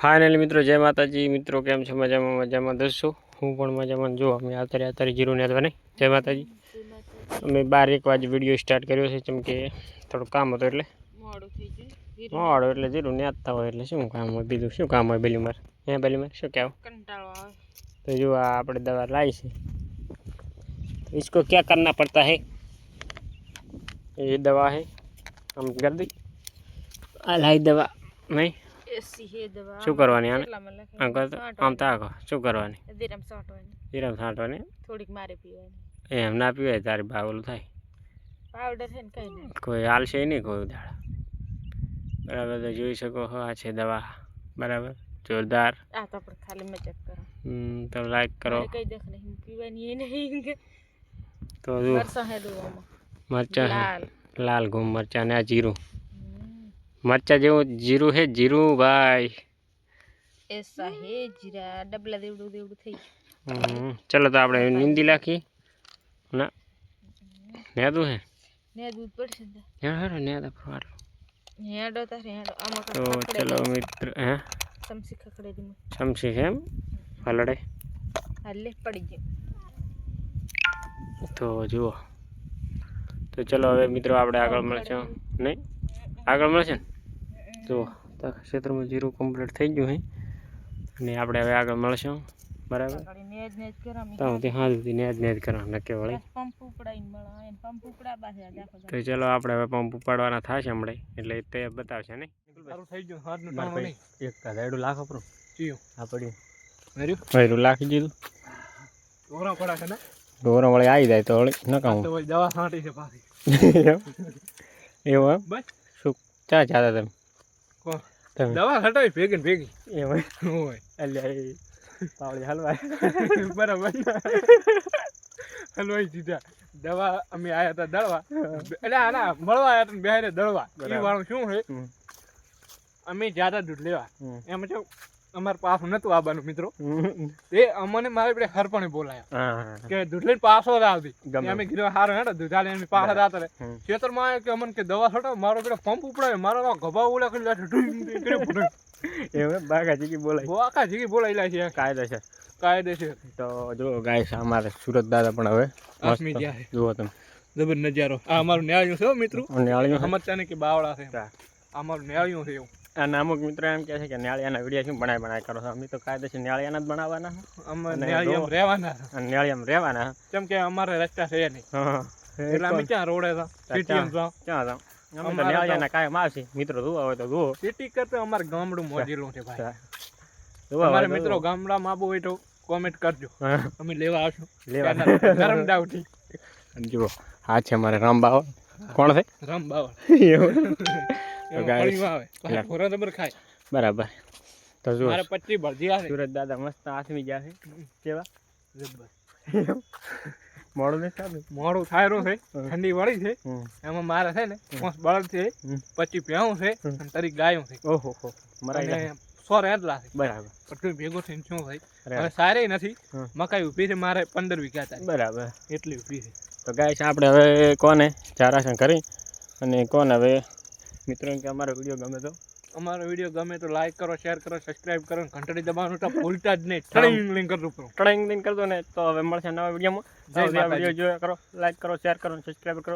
Finally મિત્રો જય માતાજી મિત્રો, કેમ છો? મજામાં દસો હું પણ મજામાં. જો અમે અત્યારે જીરું નેદવા નહીં. જય માતાજી. અમે 12-1 વાગે વિડીયો સ્ટાર્ટ કર્યો છે, કેમ કે થોડું કામ હતું એટલે મોડું એટલે જીરું નેદતા હોય એટલે શું કામ હોય, બીજું શું કામ હોય બેલીમાર બેલીમાર શું કહેવું કંટાળો આવે. તો જો આ આપણે દવા લાવી છે, इसको क्या करना पड़ता है, ये दवा है हम कर दी आ लाई दवा नहीं શું કરવાની આને આમ તાકો શું કરવાની જીરામ છાંટવાની થોડીક મારે પીવાની એમ ના પીવાય, તારી બા ઓલું થાય પાવડર છે ને કઈ નહીં કોઈ હાલશે નહીં કોઈ દાડા. બરાબર તો જોઈ શકો છો આ છે દવા. બરાબર જોરદાર. આ તો આપણે ખાલી મજાક કરો. તો લાઈક કરો. કઈ દેખ નહીં પીવાની એ નહીં તો જો મરચા લાલ ઘૂમ મરચા ને આ જીરું मरचा जो जीरू है जीरू भाई ऐसा है जीरा डबला देवड़ू देवड़ू थई. चलो तो આપણે નિંદી લાખી ના નેદું હે નેદું પડશે ને હેડો નેદા ફાડ હેડો તારે હેડો આમાં તો ચલો મિત્ર હે સમસી ખખડે દી સમસી કેમ હલડે હલ્લે પડી ગઈ તો જુઓ. તો ચલો હવે મિત્રો આપણે આગળ મળશું નહીં, આગળ મળશે ને તો ક્ષેત્રમાં જીરું કમ્પ્લીટ થઈ ગયું હે અને આપણે હવે આગળ મળશું. બરાબર તો ત્યાં સુધી નેજ કરવા નક્કી વળી. તો ચલો આપણે હવે પંપ ઉપાડવાના થશે હમણાં, એટલે તે બતાવશે નહીં. એક કાયડું લાખો પ્રો આ પડ્યું લાખી દીધું ઢોરા વળી આવી જાય તો વળી નકામ દવા છાંટી છે પાછી એવું એમ શું ચા ચાતા તમે દવા હટાવી ભેગી ને ભેગી એમ હોય એટલે પાવડી હલવાય બરાબર હલવાઈ દીધા. દવા અમે આવ્યા હતા દળવા એટલે આના મળવા આવ્યા હતા બહાર દળવા. એ વાળું શું છે અમે જ્યાદા દૂધ લેવા એમ છે અમારે પાછું નતું આવવાનું મિત્રો. એ અમને મારે પેલે હરપણે બોલાયા કે દૂધ લઈને પાછો આવતી અમે કીધું સારું હેડો દૂધ આલે એમ પાછા રાત્રે ખેતરમાં આવ્યો કે અમને કે દવા છોટો મારો પેલો પંપ ઉપડાવે મારો ગભા ઓલા કરી બાકા જીગી બોલાયેલા છે કાયદેસર. તો જો ગાય અમારે સુરત દાદા પણ હવે જુઓ તમે જબર નજારો. આ અમારું ન્યાળિયું છે મિત્રો, ન્યાળિયું સમજતા ને કે બાવળા છે, અમારું ન્યાળિયું છે એવું. અને અમુક મિત્રો એમ કહે છે કે ન્યાળિયાના વિડીયો શું બનાય કરો છો. અમે તો કાયદેસર ન્યાળિયાના જ બનાવવાના, ન્યાળિયામાં રહેવાના કેમ કે અમારે રસ્તા છે નહીં એટલે અમે ક્યાં રોડે ક્યાં ન્યાળિયાના કાયમ આવશે. મિત્રો જોવા હોય તો જુઓ. સિટી કરતા અમારે ગામડું મોજેલું છે ભાઈ. અમારે મિત્રો ગામડામાં આવું હોય તો કોમેન્ટ કરજો, અમે લેવા આવશું ગરમ ડાઉટી. જુઓ આ છે અમારે રામબાવળ. કોણ છે રામબાવળ? બરાબર. તો જો સુરત દાદા મસ્ત આસમી ગયા છે કેવા મોડું નહીં મોડું થાયરું છે, ઠંડી વળી છે. એમાં મારે છે ને 5 બળદ છે, 25 ભેંસ છે અને 3 ગાયો છે. ઓહો મારા 100 રેડલા છે. બરાબર. બધું ભેગો થઈને શું થાય હવે સારે નથી. મકાઈ ઊભી છે મારે 15 વીઘા થાય. બરાબર એટલી ઊભી છે. તો ગાય છે આપણે હવે કોને ચારાસણ કરી અને કોને હવે મિત્રો કે અમારો વિડીયો ગમે તો લાઈક કરો, શેર કરો, સબસ્ક્રાઇબ કરો, ઘંટડી દબાવવાનું તો ભૂલતા જ નહીં. ટ્રેનિંગ કરજો ને તો હવે મળશે નવા વિડીયોમાં. વિડીયો જોયા કરો, લાઈક કરો, શેર કરો, સબસ્ક્રાઇબ કરો.